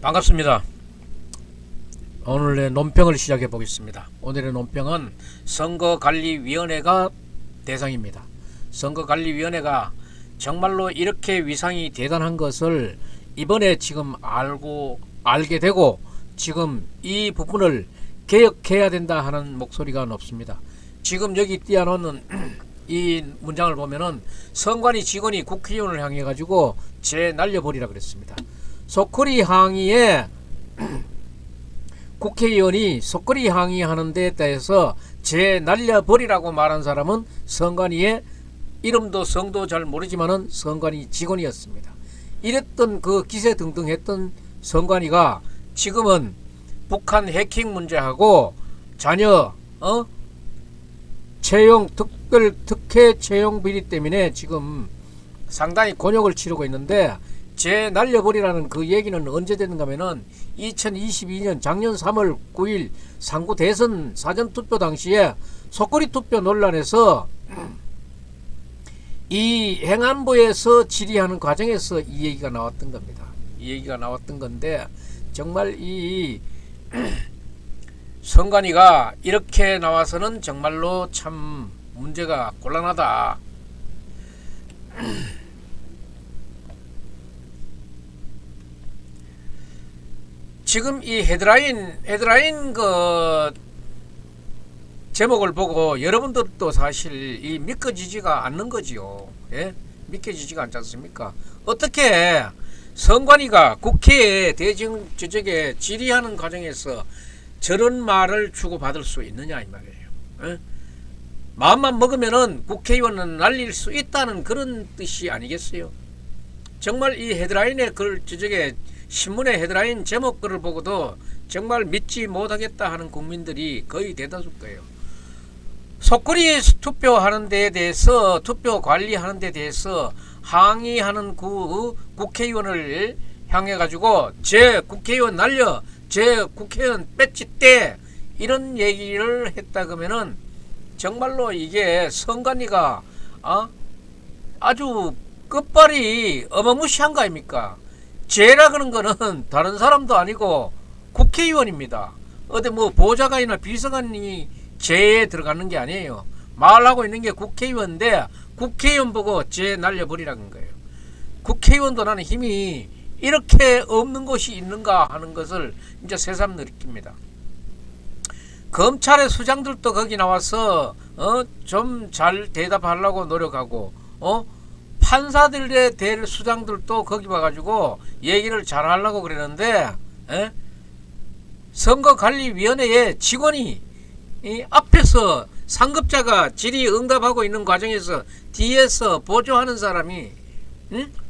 반갑습니다. 오늘의 논평을 시작해 보겠습니다. 오늘의 논평은 선거관리위원회가 대상입니다. 선거관리위원회가 정말로 이렇게 위상이 대단한 것을 이번에 지금 알게 되고 지금 이 부분을 개혁해야 된다 하는 목소리가 높습니다. 지금 여기 띄워놓는 이 문장을 보면은 선관위 직원이 국회의원을 향해 가지고 재 날려버리라 그랬습니다. 속거리 항의에 국회의원이 속거리 항의하는 데에 대해서 재 날려버리라고 말한 사람은 선관위의 이름도 성도 잘 모르지만은 선관위 직원이었습니다. 이랬던 그 기세등등했던 선관위가 지금은 북한 해킹 문제하고 자녀 채용 특혜 채용 비리 때문에 지금 상당히 곤욕을 치르고 있는데 재 날려버리라는 그 얘기는 언제 됐는가 하면은 2022년 작년 3월 9일 상구 대선 사전투표 당시에 속거리 투표 논란에서 이 행안부에서 질의하는 과정에서 이 얘기가 나왔던 겁니다. 이 얘기가 나왔던 건데 정말 이 선관위가 이렇게 나와서는 정말로 참 문제가 곤란하다. 지금 이 헤드라인 그 제목을 보고 여러분들도 사실 이 믿겨지지가 않는 거지요. 예? 믿겨지지가 않지 않습니까? 어떻게 선관위가 국회에 대정주적에 질의하는 과정에서 저런 말을 주고받을 수 있느냐 이 말이에요. 예? 마음만 먹으면은 국회의원은 날릴 수 있다는 그런 뜻이 아니겠어요? 정말 이 헤드라인의 글 주적에 신문의 헤드라인 제목 글을 보고도 정말 믿지 못하겠다 하는 국민들이 거의 대다수일 거예요. 속거리 투표하는 데에 대해서 투표 관리하는 데 대해서 항의하는 그 국회의원을 향해 가지고 제 국회의원 날려 제 국회의원 배지 떼 이런 얘기를 했다 그러면은 정말로 이게 선관위가 아주 끝발이 어마무시한 거 아닙니까? 죄라 그런 거는 다른 사람도 아니고 국회의원입니다. 어디 뭐 보좌관이나 비서관이 죄에 들어가는 게 아니에요. 말하고 있는 게 국회의원인데 국회의원 보고 죄 날려버리라는 거예요. 국회의원도 나는 힘이 이렇게 없는 곳이 있는가 하는 것을 이제 새삼 느낍니다. 검찰의 수장들도 거기 나와서 좀 잘 대답하려고 노력하고 판사들의 될 수장들도 거기 와가지고 얘기를 잘 하려고 그러는데 선거관리위원회의 직원이 이 앞에서 상급자가 질의 응답하고 있는 과정에서 뒤에서 보조하는 사람이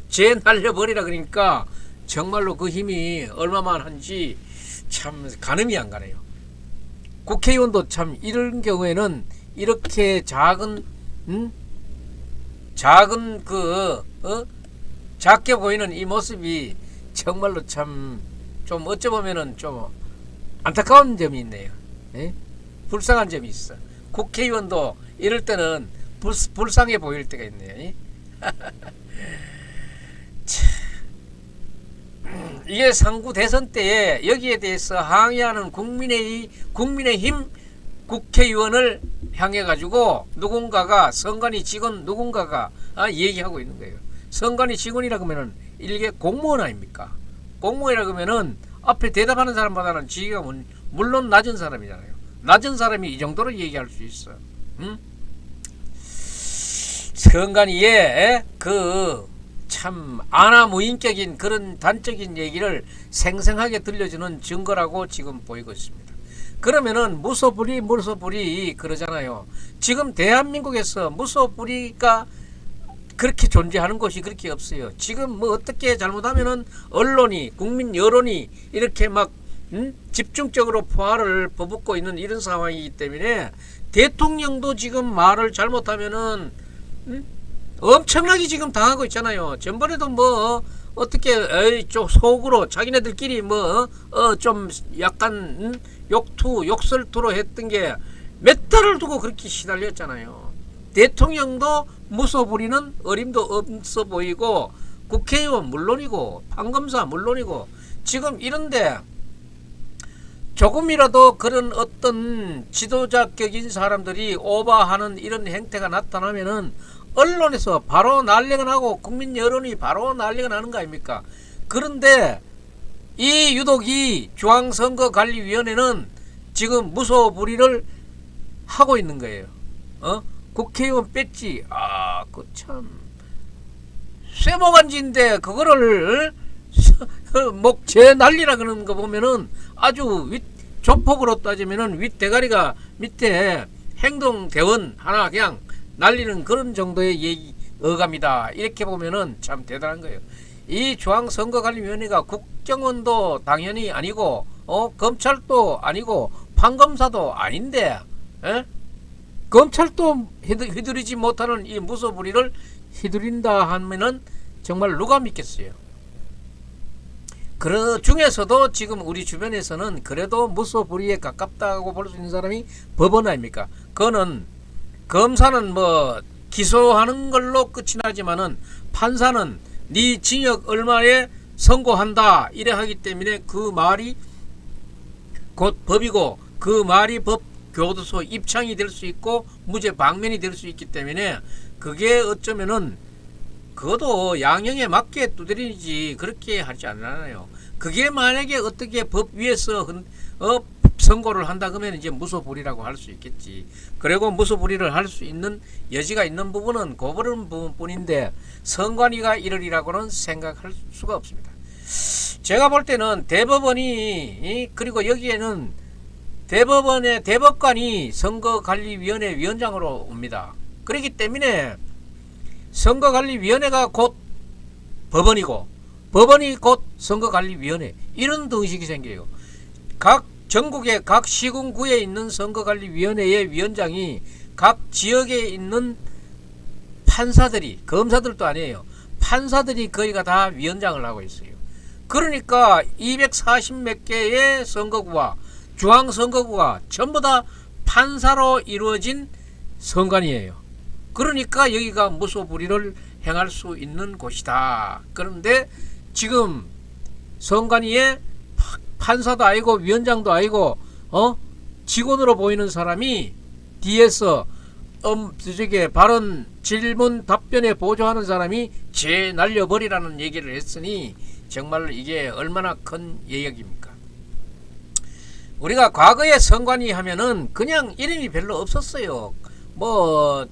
재 날려버리라 그러니까 정말로 그 힘이 얼마만한지 참 가늠이 안 가네요. 국회의원도 참 이런 경우에는 이렇게 작은 작게 보이는 이 모습이 정말로 참 좀 어찌 보면은 좀 안타까운 점이 있네요. 예? 불쌍한 점이 있어. 국회의원도 이럴 때는 불쌍해 보일 때가 있네요. 이게 상구 대선 때에 여기에 대해서 항의하는 국민의힘 국회의원을 향해 가지고 누군가가 선관위 직원 누군가가 얘기하고 있는 거예요. 선관위 직원이라 그러면은 일개 공무원 아닙니까? 공무원이라 그러면은 앞에 대답하는 사람보다는 지위가 물론 낮은 사람이잖아요. 낮은 사람이 이 정도로 얘기할 수 있어. 선관위에 그 참 아나무인격인 그런 단적인 얘기를 생생하게 들려주는 증거라고 지금 보이고 있습니다. 그러면은 무소불위 그러잖아요. 지금 대한민국에서 무소불위가 그렇게 존재하는 곳이 그렇게 없어요. 지금 뭐 어떻게 잘못하면은 언론이 국민 여론이 이렇게 막 집중적으로 포화를 퍼붓고 있는 이런 상황이기 때문에 대통령도 지금 말을 잘못하면은 엄청나게 지금 당하고 있잖아요. 전번에도 뭐 어떻게 좀 속으로 자기네들끼리 뭐 좀 약간 욕설투로 했던 게 몇 달을 두고 그렇게 시달렸잖아요. 대통령도 무소불위는 어림도 없어 보이고 국회의원 물론이고 판검사 물론이고 지금 이런데 조금이라도 그런 어떤 지도자격인 사람들이 오버하는 이런 행태가 나타나면은 언론에서 바로 난리가 나고 국민 여론이 바로 난리가 나는 거 아닙니까? 그런데 이 유독 이 중앙선거관리위원회는 지금 무소불위를 하고 있는 거예요. 국회의원 뺐지. 그 참 쇠모간지인데 그거를 목재 난리라 그러는 거 보면은 아주 조폭으로 따지면은 윗대가리가 밑에 행동대원 하나 그냥 날리는 그런 정도의 어감이다. 이렇게 보면은 참 대단한 거예요. 이 중앙선거관리위원회가 국정원도 당연히 아니고 검찰도 아니고 판검사도 아닌데 검찰도 휘두르지 못하는 이 무소불위를 휘두른다 하면은 정말 누가 믿겠어요. 그 중에서도 지금 우리 주변에서는 그래도 무소불위에 가깝다고 볼 수 있는 사람이 법원 아닙니까? 그거는 검사는 뭐 기소하는 걸로 끝이 나지만은 판사는 네 징역 얼마에 선고한다 이래 하기 때문에 그 말이 곧 법이고 그 말이 법 교도소 입창이 될 수 있고 무죄 방면이 될 수 있기 때문에 그게 어쩌면은 그것도 양형에 맞게 두드리지 그렇게 하지 않아요. 그게 만약에 어떻게 법 위에서 선고를 한다 그러면 이제 무소불위라고 할 수 있겠지. 그리고 무소불위를 할 수 있는 여지가 있는 부분은 그런 부분뿐인데 선관위가 이러리라고는 생각할 수가 없습니다. 제가 볼 때는 대법원이 그리고 여기에는 대법원의 대법관이 선거관리위원회 위원장으로 옵니다. 그렇기 때문에 선거관리위원회가 곧 법원이고 법원이 곧 선거관리위원회 이런 등식이 생겨요. 각 전국의 각 시군구에 있는 선거관리위원회의 위원장이 각 지역에 있는 판사들이 검사들도 아니에요. 판사들이 거의가 다 위원장을 하고 있어요. 그러니까 240 몇 개의 선거구와 중앙선거구가 전부 다 판사로 이루어진 선관위예요. 그러니까 여기가 무소불위를 행할 수 있는 곳이다. 그런데 지금 선관위에 판사도 아니고 위원장도 아니고 직원으로 보이는 사람이 뒤에서 저게 발언 질문 답변에 보조하는 사람이 죄 날려버리라는 얘기를 했으니 정말 이게 얼마나 큰 예역입니까? 우리가 과거에 선관위 하면은 그냥 이름이 별로 없었어요. 뭐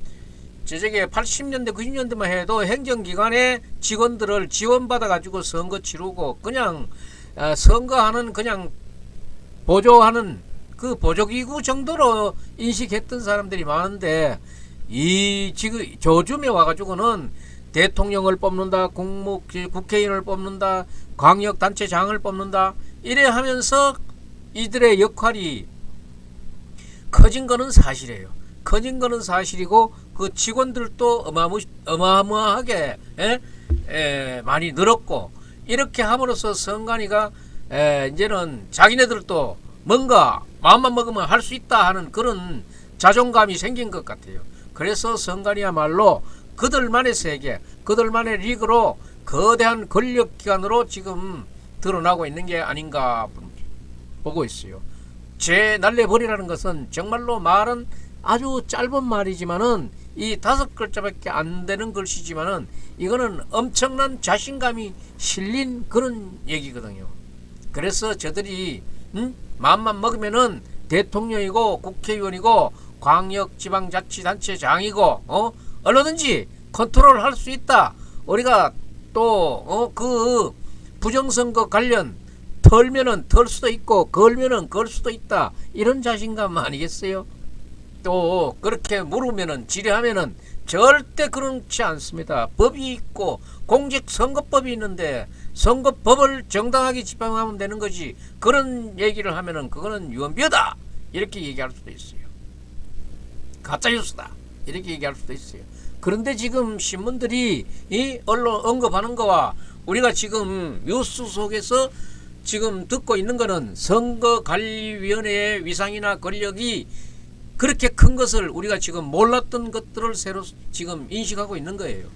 저게 80년대 90년대만 해도 행정기관의 직원들을 지원받아 가지고 선거 치르고 그냥 선거하는 그냥 보조하는 그 보조기구 정도로 인식했던 사람들이 많은데 이 지금 요즘에 와가지고는 대통령을 뽑는다, 국회의원을 뽑는다, 광역단체장을 뽑는다 이래 하면서 이들의 역할이 커진 거는 사실이에요. 커진 거는 사실이고 그 직원들도 어마어마하게 많이 늘었고 이렇게 함으로써 선관위가 이제는 자기네들도 뭔가 마음만 먹으면 할 수 있다 하는 그런 자존감이 생긴 것 같아요. 그래서 선관위야말로 그들만의 세계, 그들만의 리그로 거대한 권력기관으로 지금 드러나고 있는 게 아닌가 보고 있어요. 죄 날려버리라는 것은 정말로 말은 아주 짧은 말이지만은 이 5글자밖에 안 되는 글씨지만은 이거는 엄청난 자신감이 실린 그런 얘기거든요. 그래서 저들이 마음만 먹으면은 대통령이고 국회의원이고 광역지방자치단체장이고 얼마든지 컨트롤 할 수 있다. 우리가 또 그 부정선거 관련 털면은 털 수도 있고 걸면은 걸 수도 있다. 이런 자신감 아니겠어요? 또 그렇게 물으면은 지뢰하면은 절대 그렇지 않습니다. 법이 있고 공직선거법이 있는데 선거법을 정당하게 집행하면 되는 거지. 그런 얘기를 하면은 그거는 유언비어다 이렇게 얘기할 수도 있어요. 가짜뉴스다 이렇게 얘기할 수도 있어요. 그런데 지금 신문들이 이 언론 언급하는 거와 우리가 지금 뉴스 속에서 지금 듣고 있는 거는 선거관리위원회의 위상이나 권력이 그렇게 큰 것을 우리가 지금 몰랐던 것들을 새로 지금 인식하고 있는 거예요.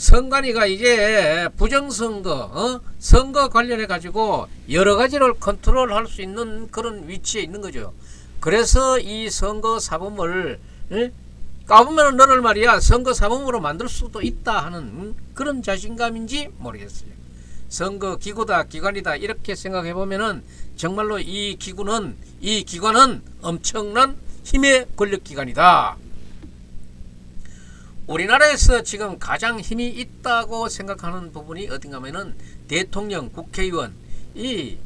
선관위가 이제 부정선거, 선거 관련해 가지고 여러 가지를 컨트롤할 수 있는 그런 위치에 있는 거죠. 그래서 이 선거 사범을 까보면 너를 말이야 선거 사범으로 만들 수도 있다 하는 그런 자신감인지 모르겠어요. 선거 기구다 기관이다 이렇게 생각해 보면은 정말로 이 기관은 엄청난 힘의 권력기관이다. 우리나라에서 지금 가장 힘이 있다고 생각하는 부분이 어딘가 하면은 대통령, 국회의원 이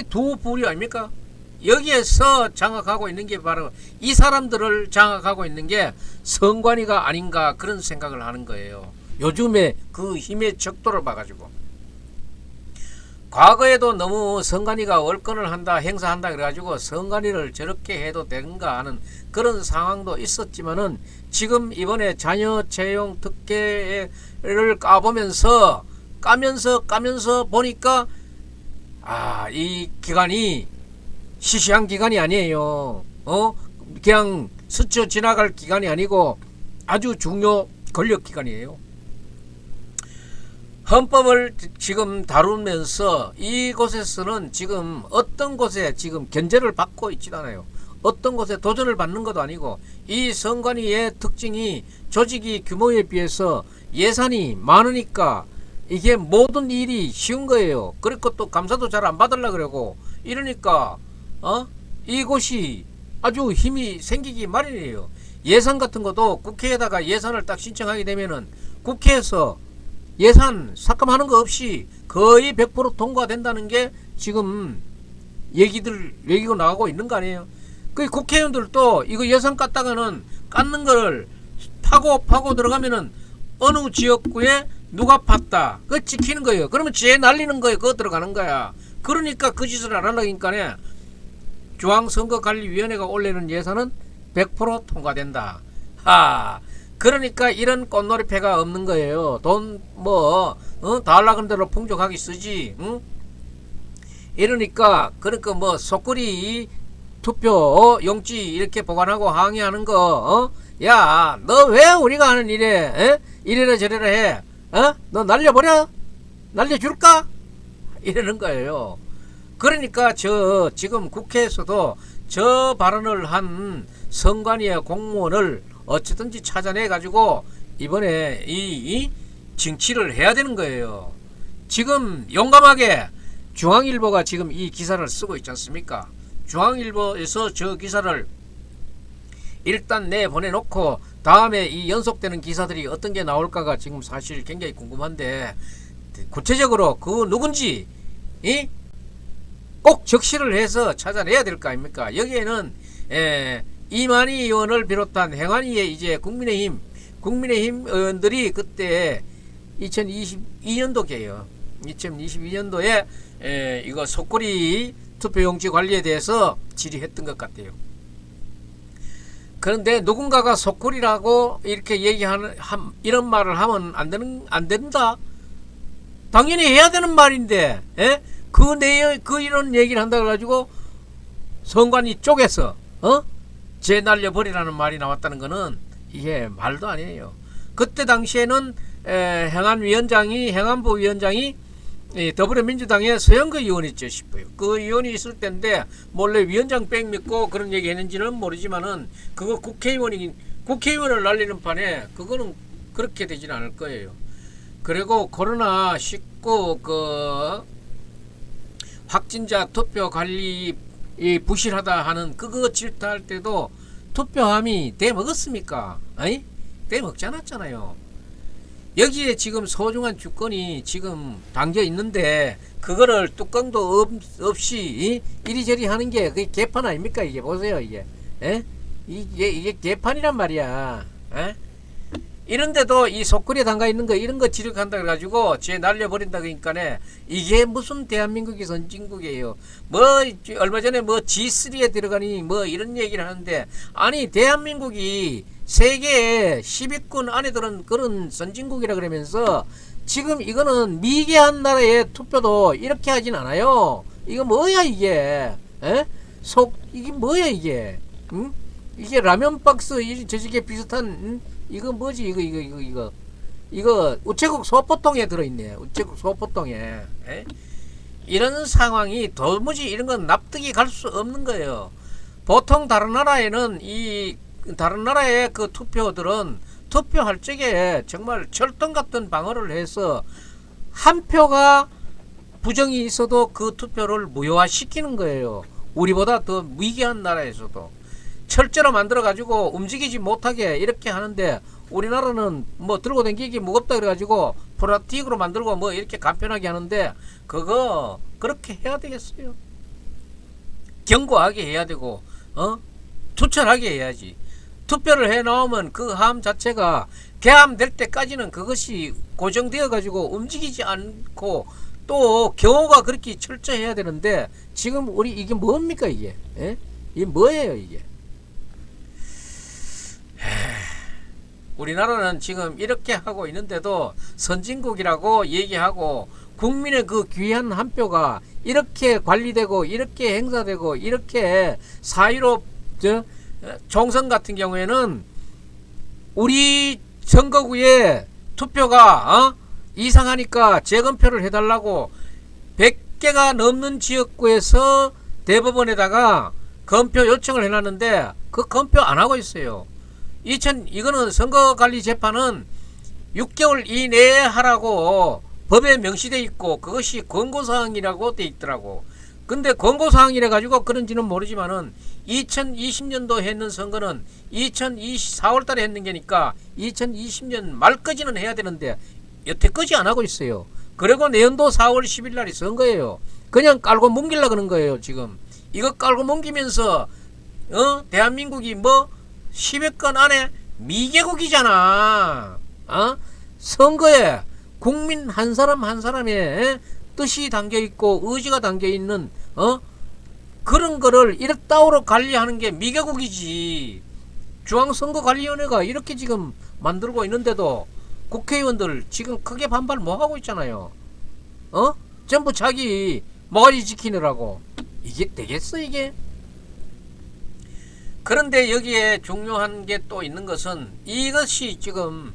두 부류 아닙니까? 여기에서 장악하고 있는 게 바로 이 사람들을 장악하고 있는 게 선관위가 아닌가 그런 생각을 하는 거예요. 요즘에 그 힘의 척도를 봐가지고 과거에도 너무 선관위가 월권을 한다 행사한다 그래가지고 선관위를 저렇게 해도 되는가 하는 그런 상황도 있었지만은 지금 이번에 자녀 채용 특혜를 까면서 보니까 이 기관이 시시한 기관이 아니에요. 그냥 스쳐 지나갈 기관이 아니고 아주 중요 권력 기관이에요. 헌법을 지금 다루면서 이곳에서는 지금 어떤 곳에 지금 견제를 받고 있지도 않아요. 어떤 곳에 도전을 받는 것도 아니고 이 선관위의 특징이 조직이 규모에 비해서 예산이 많으니까 이게 모든 일이 쉬운 거예요. 그리고 또 감사도 잘 안 받으려고 그러고 이러니까 이곳이 아주 힘이 생기기 마련이에요. 예산 같은 것도 국회에다가 예산을 딱 신청하게 되면은 국회에서 예산 삭감하는 거 없이 거의 100% 통과된다는 게 지금 얘기가 나가고 있는 거 아니에요. 그 국회의원들도 이거 예산 깠다가는 깎는 거를 파고 들어가면은 어느 지역구에 누가 팠다 그거 지키는 거예요. 그러면 지에 날리는 거예요. 그거 들어가는 거야. 그러니까 그 짓을 안 하려니까 중앙선거관리위원회가 올리는 예산은 100% 통과된다. 그러니까 이런 꽃놀이패가 없는 거예요. 돈 다 하려는 대로 풍족하게 쓰지. 이러니까 그러니까 속거리 투표 용지 이렇게 보관하고 항의하는 거 야 너 왜 우리가 하는 일에 이래라 저래라 해? 너 날려버려? 날려줄까? 이러는 거예요. 그러니까 지금 국회에서도 저 발언을 한 선관위의 공무원을 어쨌든지 찾아내 가지고 이번에 이 징치를 해야 되는 거예요. 지금 용감하게 중앙일보가 지금 이 기사를 쓰고 있지 않습니까? 중앙일보에서 저 기사를 일단 내보내놓고 다음에 이 연속되는 기사들이 어떤 게 나올까가 지금 사실 굉장히 궁금한데 구체적으로 그 누군지 꼭 적시를 해서 찾아내야 될 거 아닙니까? 여기에는 이만희 의원을 비롯한 행안위의 이제 국민의힘 의원들이 그때 2022년도게요. 2022년도에 이거 속거리 투표용지 관리에 대해서 질의했던 것 같아요. 그런데 누군가가 속거리라고 이렇게 이런 말을 하면 안 된다. 당연히 해야 되는 말인데, 그 이런 얘기를 한다 그래가지고 선관위 쪽에서 재 날려버리라는 말이 나왔다는 거는 이게 말도 아니에요. 그때 당시에는 행안부 위원장이 더불어민주당의 서영거 의원이었죠 싶어요. 그 의원이 있을 때인데 몰래 위원장 백 믿고 그런 얘기 했는지는 모르지만은 그거 국회의원을 날리는 판에 그거는 그렇게 되지는 않을 거예요. 그리고 코로나19 그 확진자 투표 관리 부실하다 하는 그거 질타할 때도 투표함이 대먹었습니까? 대먹지 않았잖아요. 여기에 지금 소중한 주권이 지금 담겨 있는데 그거를 뚜껑도 없이 이리저리 하는 게 그게 개판 아닙니까? 이게 보세요 이게 이게 개판이란 말이야. 이런데도 이 속거리에 담가 있는 거 이런 거 지적한다 그래가지고 쟤 날려버린다 그러니까네 이게 무슨 대한민국이 선진국이에요. 얼마 전에 G3에 들어가니 이런 얘기를 하는데 아니 대한민국이 세계 10위권 안에 드는 그런 선진국이라 그러면서 지금 이거는 미개한 나라의 투표도 이렇게 하진 않아요. 이거 뭐야 이게? 이게 뭐야 이게? 이게 라면 박스 저지게 비슷한 이거 뭐지 이거 이거 우체국 소포통에 들어있네. 우체국 소포통에. 에? 이런 상황이 도무지 이런 건 납득이 갈 수 없는 거예요. 보통 다른 나라에는 다른 나라의 그 투표들은 투표할 적에 정말 철통 같은 방어를 해서 한 표가 부정이 있어도 그 투표를 무효화시키는 거예요. 우리보다 더 위기한 나라에서도 철저로 만들어 가지고 움직이지 못하게 이렇게 하는데, 우리나라는 뭐 들고 다니기 무겁다 그래 가지고 플라스틱으로 만들고 뭐 이렇게 간편하게 하는데, 그거 그렇게 해야 되겠어요? 견고하게 해야 되고 투철하게 해야지. 투표를 해 나오면 그 함 자체가 개함될 때까지는 그것이 고정되어 가지고 움직이지 않고 또 경호가 그렇게 철저해야 되는데, 지금 우리 이게 뭡니까 이게? 에? 이게 뭐예요 이게? 우리나라는 지금 이렇게 하고 있는데도 선진국이라고 얘기하고 국민의 그 귀한 한 표가 이렇게 관리되고 이렇게 행사되고 이렇게 사유로 총선 같은 경우에는 우리 선거구에 투표가 이상하니까 재검표를 해달라고 100개가 넘는 지역구에서 대법원에다가 검표 요청을 해놨는데 그 검표 안 하고 있어요. 이거는 선거관리재판은 6개월 이내에 하라고 법에 명시되어 있고 그것이 권고사항이라고 되어 있더라고. 근데 권고사항이라 가지고 그런지는 모르지만은 2020년도 했는 선거는 4월 달에 했는 게니까 2020년 말까지는 해야 되는데 여태까지 안 하고 있어요. 그리고 내년도 4월 10일 날이 선거예요. 그냥 깔고 뭉길라 그런 거예요. 지금 이거 깔고 뭉기면서 대한민국이 뭐 10여건 안에 미개국이잖아. 선거에 국민 한 사람 한 사람의 뜻이 담겨있고 의지가 담겨있는 그런 거를 이렇다우로 관리하는 게 미개국이지. 중앙선거관리위원회가 이렇게 지금 만들고 있는데도 국회의원들 지금 크게 반발 못하고 있잖아요. 전부 자기 모가지 지키느라고. 이게 되겠어 이게? 그런데 여기에 중요한 게 또 있는 것은, 이것이 지금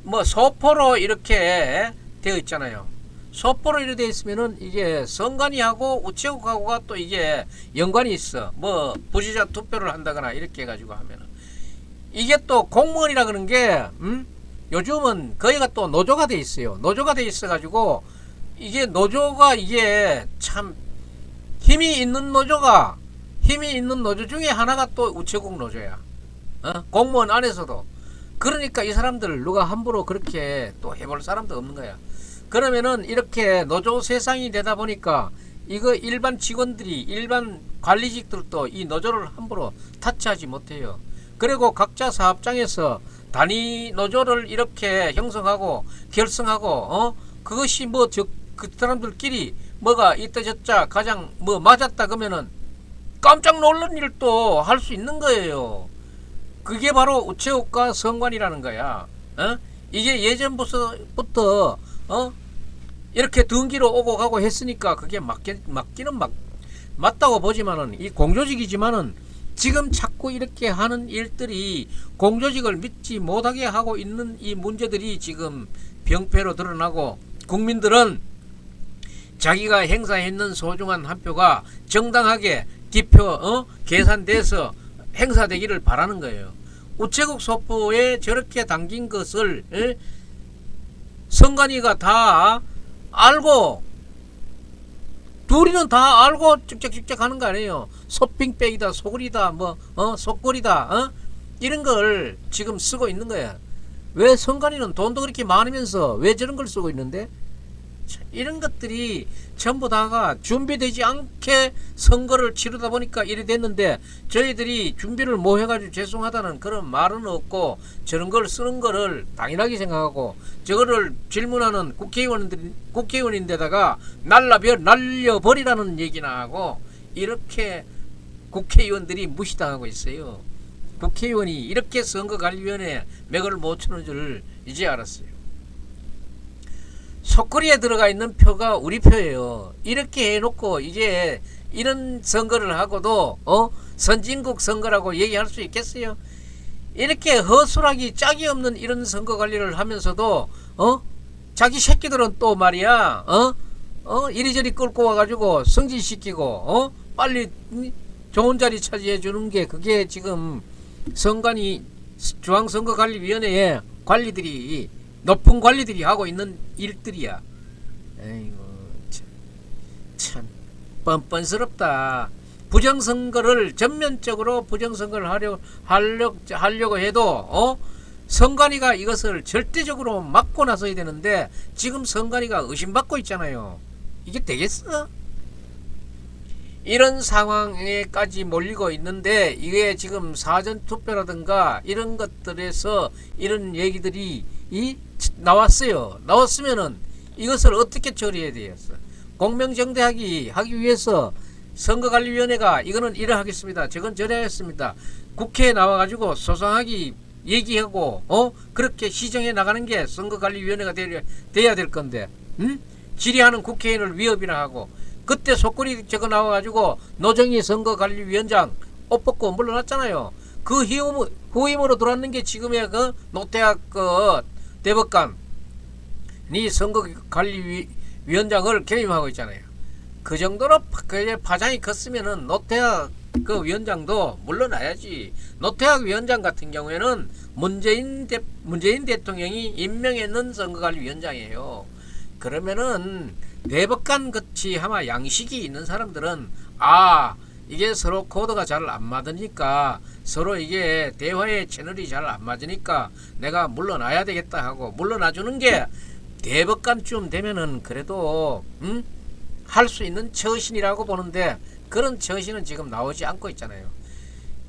뭐 소포로 이렇게 되어 있잖아요. 소포로 이렇게 되어 있으면은 이게 선관위하고 우체국하고가 또 이게 연관이 있어. 뭐 부재자 투표를 한다거나 이렇게 해가지고 하면은 이게 또 공무원이라 그런 게 요즘은 거기가 또 노조가 돼 있어요. 노조가 돼 있어 가지고 이게 노조가 이게 참 힘이 있는 노조 중에 하나가 또 우체국 노조야. 공무원 안에서도. 그러니까 이 사람들 누가 함부로 그렇게 또 해볼 사람도 없는 거야. 그러면은 이렇게 노조 세상이 되다 보니까 이거 일반 직원들이, 일반 관리직들도 이 노조를 함부로 타치하지 못해요. 그리고 각자 사업장에서 단위 노조를 이렇게 형성하고 결성하고 그것이 뭐 그 사람들끼리 뭐가 이따 저따 가장 뭐 맞았다 그러면은 깜짝 놀란 일도 할 수 있는 거예요. 그게 바로 우체국과 선관이라는 거야. 이게 예전부터 이렇게 등기로 오고 가고 했으니까 그게 맞기는 맞다고 보지만은, 이 공조직이지만은 지금 자꾸 이렇게 하는 일들이 공조직을 믿지 못하게 하고 있는 이 문제들이 지금 병폐로 드러나고, 국민들은 자기가 행사했는 소중한 한 표가 정당하게 기표 계산돼서 행사되기를 바라는 거예요. 우체국 소포에 저렇게 담긴 것을 선관위가 다 알고, 둘이는 다 알고 찍찍찍찍 하는 거 아니에요. 소핑백이다, 소굴이다, 뭐 속골이다, 이런 걸 지금 쓰고 있는 거야. 왜 선관위는 돈도 그렇게 많으면서 왜 저런 걸 쓰고 있는데? 이런 것들이 전부 다가 준비되지 않게 선거를 치르다 보니까 이래 됐는데, 저희들이 준비를 못 해가지고 죄송하다는 그런 말은 없고, 저런 걸 쓰는 거를 당연하게 생각하고, 저거를 질문하는 국회의원인데다가 날려버리라는 얘기나 하고, 이렇게 국회의원들이 무시당하고 있어요. 국회의원이 이렇게 선거관리위원회에 맥을 못 추는 줄 이제 알았어요. 속거리에 들어가 있는 표가 우리 표예요. 이렇게 해놓고 이제 이런 선거를 하고도 선진국 선거라고 얘기할 수 있겠어요? 이렇게 허술하기 짝이 없는 이런 선거 관리를 하면서도 자기 새끼들은 또 말이야 이리저리 끌고 와가지고 승진시키고 빨리 좋은 자리 차지해 주는 게 그게 지금 선관위 중앙선거관리위원회의 관리들이 높은 관리들이 하고 있는 일들이야. 에이고 참 뻔뻔스럽다. 부정선거를 전면적으로 부정선거를 하려고 해도 선관위가 이것을 절대적으로 막고 나서야 되는데 지금 선관위가 의심받고 있잖아요. 이게 되겠어? 이런 상황에까지 몰리고 있는데 이게 지금 사전투표라든가 이런 것들에서 이런 얘기들이 나왔어요. 나왔으면은 이것을 어떻게 처리해야 되겠어? 공명정대하기 하기 위해서 선거관리위원회가 이거는 이러하겠습니다. 저건 저래하겠습니다. 국회에 나와가지고 소상하게 얘기하고 그렇게 시정해 나가는 게 선거관리위원회가 돼야 될 건데 질의하는 국회의원을 위협이나 하고 그때 속거리 저거 나와가지고 노정희 선거관리위원장 옷 벗고 물러났잖아요. 그 후임으로 들어왔는 게 지금의 그 노태학 그 대법관이 선거관리위원장을 개임하고 있잖아요. 그 정도로 파장이 컸으면은 노태학 그 위원장도 물러나야지. 노태학 위원장 같은 경우에는 문재인 대통령이 임명했는 선거관리위원장이에요. 그러면은 대법관 같이 아마 양식이 있는 사람들은 이게 서로 코드가 잘 안 맞으니까 서로 이게 대화의 채널이 잘 안 맞으니까 내가 물러나야 되겠다 하고 물러나주는 게 대법관쯤 되면은 그래도 할 수 있는 처신이라고 보는데 그런 처신은 지금 나오지 않고 있잖아요.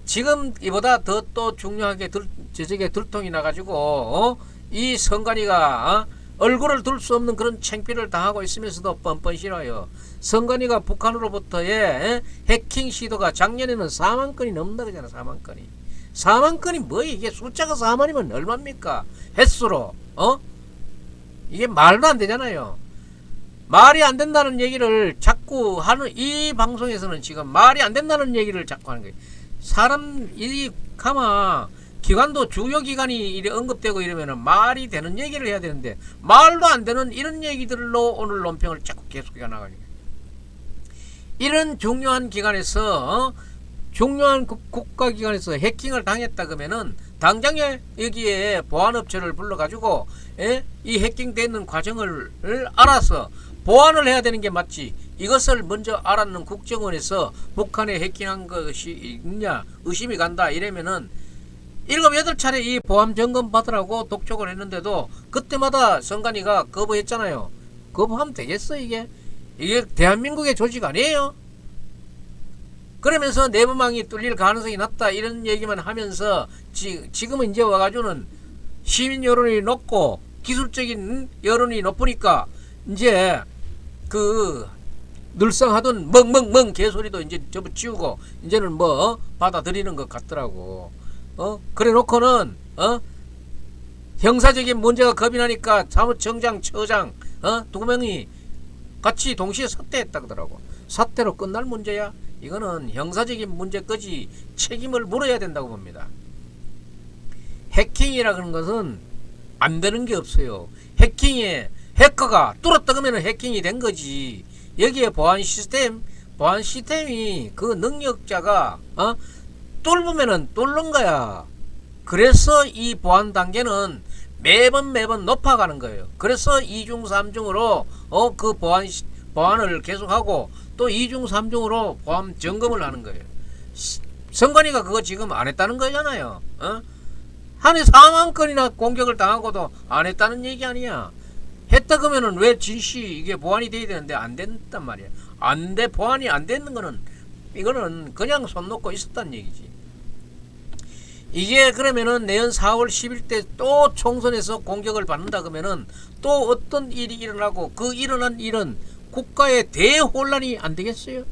지금 이보다 더 또 중요하게 저쪽에 들통이 나가지고 이 선관위가 얼굴을 들 수 없는 그런 창피를 당하고 있으면서도 뻔뻔 싫어요. 선관위가 북한으로부터의 해킹 시도가 작년에는 4만 건이 넘는다 그러잖아. 4만 건이. 4만 건이 뭐야? 이게 숫자가 4만이면 얼마입니까? 횟수로. 이게 말도 안 되잖아요. 말이 안 된다는 얘기를 자꾸 하는 이 방송에서는 지금 말이 안 된다는 얘기를 자꾸 하는 거예요. 사람이 가마 기관도 주요 기관이 이래 언급되고 이러면은 말이 되는 얘기를 해야 되는데 말도 안 되는 이런 얘기들로 오늘 논평을 자꾸 계속해 나가요. 이런 중요한 기관에서 중요한 국가기관에서 해킹을 당했다 그러면은 당장에 여기에 보안업체를 불러가지고 이 해킹되는 과정을 알아서 보완을 해야 되는 게 맞지. 이것을 먼저 알았는 국정원에서 북한에 해킹한 것이 있냐 의심이 간다 이러면은 7, 8차례 이 보안 점검 받으라고 독촉을 했는데도 그때마다 선관위가 거부했잖아요. 거부하면 되겠어 이게? 이게 대한민국의 조직 아니에요? 그러면서 내부망이 뚫릴 가능성이 낮다 이런 얘기만 하면서 지금은 이제 와가지고는 시민 여론이 높고 기술적인 여론이 높으니까 이제 그 늘상 하던 멍멍멍 개소리도 이제 접어치우고 이제는 뭐 받아들이는 것 같더라고. 그래 놓고는 형사적인 문제가 겁이 나니까 사무청장, 처장 두 명이 같이 동시에 사퇴했다 그러더라고. 사퇴로 끝날 문제야? 이거는 형사적인 문제까지 책임을 물어야 된다고 봅니다. 해킹이라는 것은 안 되는 게 없어요. 해커가 뚫었다 그러면 해킹이 된 거지. 여기에 보안 시스템이 그 능력자가 뚫으면은 뚫는 거야. 그래서 이 보안 단계는 매번 높아가는 거예요. 그래서 2중 3중으로 그 보안을 계속하고 또 2중 3중으로 보안 점검을 하는 거예요. 선관위가 그거 지금 안 했다는 거잖아요. 한 해 4만 건이나 공격을 당하고도 안 했다는 얘기 아니야. 했다 그러면은 왜 진시 이게 보안이 돼야 되는데 안 됐단 말이야. 보안이 안 되는 거는 이거는 그냥 손 놓고 있었단 얘기지. 이게 그러면은 내년 4월 10일 때 또 총선에서 공격을 받는다 그러면은 또 어떤 일이 일어나고 그 일어난 일은 국가의 대혼란이 안 되겠어요?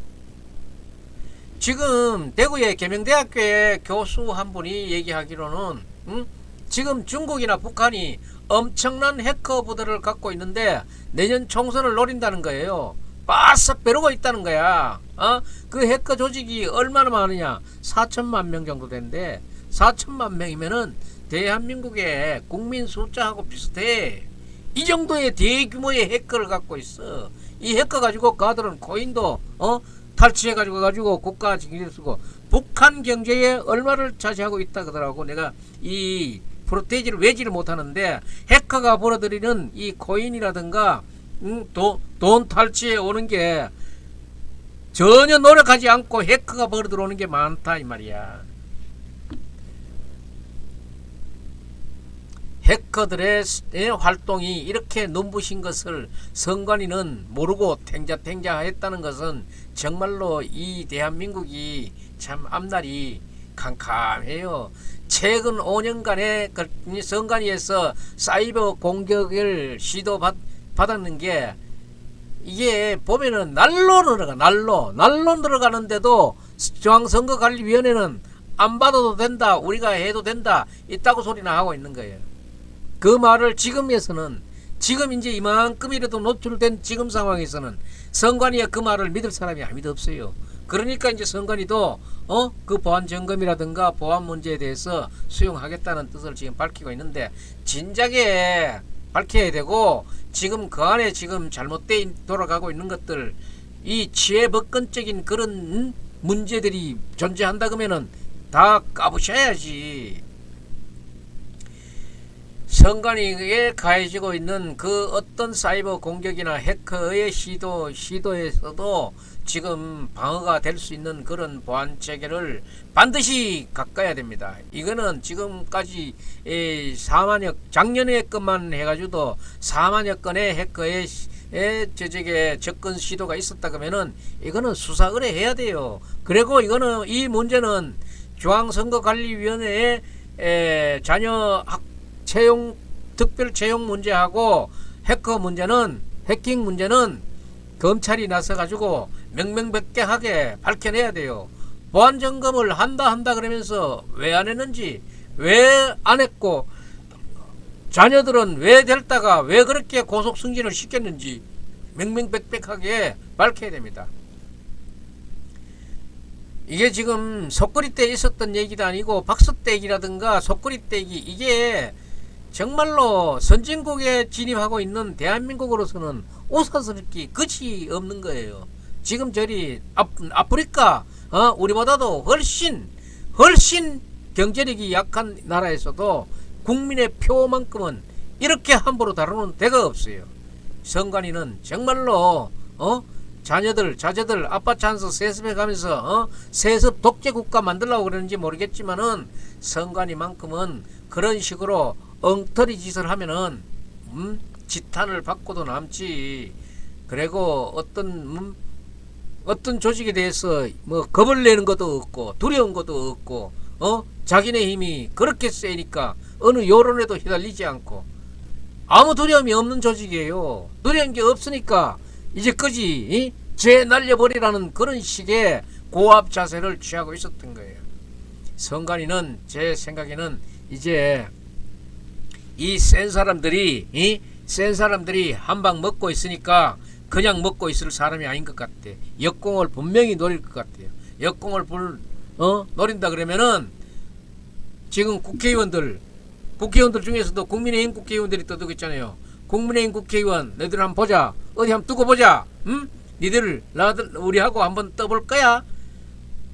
지금 대구의 계명대학교의 교수 한 분이 얘기하기로는 지금 중국이나 북한이 엄청난 해커 부대를 갖고 있는데 내년 총선을 노린다는 거예요. 바싹 벼르고 있다는 거야. 그 해커 조직이 얼마나 많으냐? 4천만 명 정도 된대. 4천만 명이면은 대한민국의 국민 숫자하고 비슷해. 이 정도의 대규모의 해커를 갖고 있어. 이 해커 가지고 가들은 코인도 탈취해 가지고 국가 징계를 쓰고 북한 경제에 얼마를 차지하고 있다 그러더라고. 내가 이 프로테이지를 외지를 못하는데 해커가 벌어들이는 이 코인이라든가 돈 탈취해 오는 게 전혀 노력하지 않고 해커가 벌어들어오는 게 많다 이 말이야. 해커들의 활동이 이렇게 눈부신 것을 선관위는 모르고 탱자탱자했다는 것은 정말로 이 대한민국이 참 앞날이 캄캄해요. 최근 5년간의 선관위에서 사이버 공격을 시도받았는 게 이게 보면은 날로 늘어가는데도 중앙선거관리위원회는 안 받아도 된다, 우리가 해도 된다, 있다고 소리나 하고 있는 거예요. 그 말을 지금 이제 이만큼이라도 노출된 지금 상황에서는 선관위가 그 말을 믿을 사람이 아무도 없어요. 그러니까 이제 선관위도 그 보안 점검이라든가 보안 문제에 대해서 수용하겠다는 뜻을 지금 밝히고 있는데, 진작에 밝혀야 되고, 지금 그 안에 지금 잘못돼 돌아가고 있는 것들, 이 치외법권적인 그런 문제들이 존재한다 그러면은 다 까부셔야지. 선관위에 가해지고 있는 그 어떤 사이버 공격이나 해커의 시도에서도 지금 방어가 될 수 있는 그런 보안 체계를 반드시 가까야 됩니다. 이거는 지금까지 4만여, 작년에 것만 해가지고도 4만여 건의 해커의 접근 시도가 있었다 그러면은 이거는 수사 의뢰해야 돼요. 그리고 이거는 이 문제는 중앙선거관리위원회의 자녀 특별 채용 문제하고 해킹 문제는 검찰이 나서가지고 명명백백하게 밝혀내야 돼요. 보안 점검을 한다 그러면서 왜 안 했는지, 왜 안 했고, 자녀들은 왜 됐다가 왜 그렇게 고속 승진을 시켰는지 명명백백하게 밝혀야 됩니다. 이게 지금 속거리 때 있었던 얘기도 아니고 박스떼기라든가 속거리 떼기, 이게 정말로 선진국에 진입하고 있는 대한민국으로서는 오사스럽기 끝이 없는 거예요. 지금 저리 아프리카 우리보다도 훨씬 경제력이 약한 나라에서도 국민의 표만큼은 이렇게 함부로 다루는 데가 없어요. 선관위는 정말로 자제들 아빠 찬스 세습해 가면서 세습 독재 국가 만들려고 그러는지 모르겠지만은, 선관위만큼은 그런 식으로 엉터리 짓을 하면은 지탄을 받고도 남지. 그리고 어떤 조직에 대해서 뭐 겁을 내는 것도 없고 두려운 것도 없고 자기네 힘이 그렇게 세니까 어느 여론에도 휘둘리지 않고 아무 두려움이 없는 조직이에요. 두려운 게 없으니까 이제까지 죄 날려버리라는 그런 식의 고압 자세를 취하고 있었던 거예요. 선관위는 제 생각에는 이제 이 센 사람들이 한 방 먹고 있으니까 그냥 먹고 있을 사람이 아닌 것 같아. 역공을 분명히 노릴 것 같아요. 역공을 노린다 그러면은 지금 국회의원들 중에서도 국민의힘 국회의원들이 떠들고 있잖아요. 국민의힘 국회의원 너희들 한번 보자. 어디 한번 두고 보자. 니들 우리하고 한번 떠볼 거야.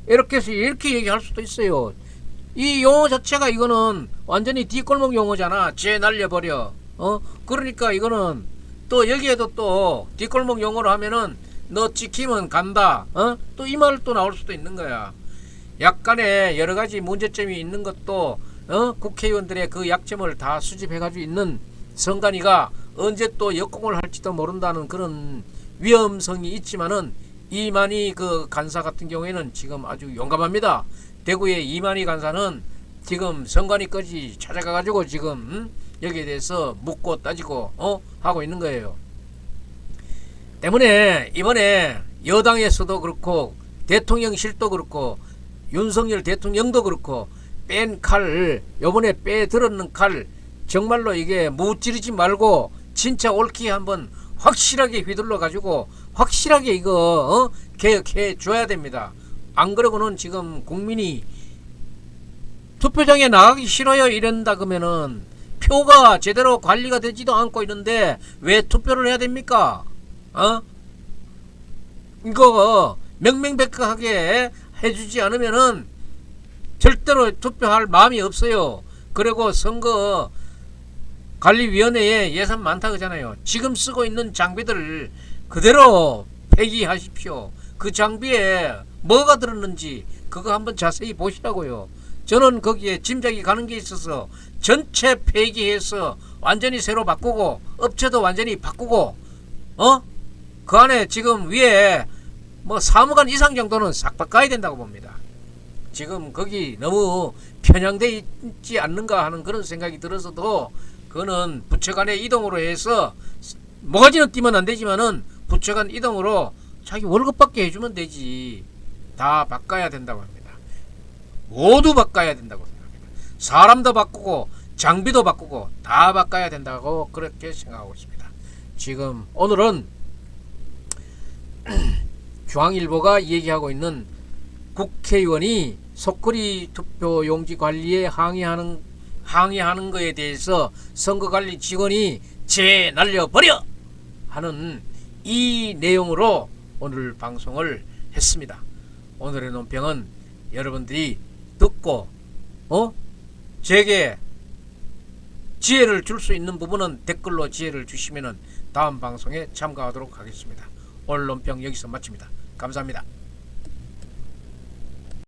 이렇게 얘기할 수도 있어요. 이 용어 자체가 이거는 완전히 뒷골목 용어잖아. 죄 날려버려. 그러니까 이거는 또 여기에도 또 뒷골목 용어로 하면은 너 찍히면 간다. 또 이 말 또 나올 수도 있는 거야. 약간의 여러 가지 문제점이 있는 것도 국회의원들의 그 약점을 다 수집해가지고 있는 선관위가 언제 또 역공을 할지도 모른다는 그런 위험성이 있지만은, 이만희 그 간사 같은 경우에는 지금 아주 용감합니다. 대구의 이만희 간사는 지금 선관위까지 찾아가가지고 지금 여기에 대해서 묻고 따지고 하고 있는 거예요. 때문에 이번에 여당에서도 그렇고 대통령실도 그렇고 윤석열 대통령도 그렇고 뺀 칼, 요번에 빼들었는 칼, 정말로 이게 무찌르지 말고 진짜 옳게 한번 확실하게 휘둘러 가지고 확실하게 이거 개혁해 줘야 됩니다. 안 그러고는 지금 국민이 투표장에 나가기 싫어요 이런다 그러면은 표가 제대로 관리가 되지도 않고 있는데 왜 투표를 해야 됩니까? 이거 명명백백하게 해주지 않으면은 절대로 투표할 마음이 없어요. 그리고 선거 관리위원회에 예산 많다 그러잖아요. 지금 쓰고 있는 장비들을 그대로 폐기하십시오. 그 장비에 뭐가 들었는지 그거 한번 자세히 보시라고요. 저는 거기에 짐작이 가는 게 있어서 전체 폐기해서 완전히 새로 바꾸고 업체도 완전히 바꾸고 그 안에 지금 위에 뭐 사무관 이상 정도는 싹 바꿔야 된다고 봅니다. 지금 거기 너무 편향돼 있지 않는가 하는 그런 생각이 들어서도 그거는 부처 간의 이동으로 해서 모가지는 띄면 안 되지만은 부처 간 이동으로 자기 월급 받게 해주면 되지. 다 바꿔야 된다고 합니다. 모두 바꿔야 된다고 생각합니다. 사람도 바꾸고 장비도 바꾸고 다 바꿔야 된다고 그렇게 생각하고 있습니다. 지금 오늘은 중앙일보가 얘기하고 있는 국회의원이 속거리 투표 용지 관리에 항의하는 거에 대해서 선거관리 직원이 날려버려 하는 이 내용으로 오늘 방송을 했습니다. 오늘의 논평은 여러분들이 듣고 제게 지혜를 줄 수 있는 부분은 댓글로 지혜를 주시면은 다음 방송에 참가하도록 하겠습니다. 오늘 논평 여기서 마칩니다. 감사합니다.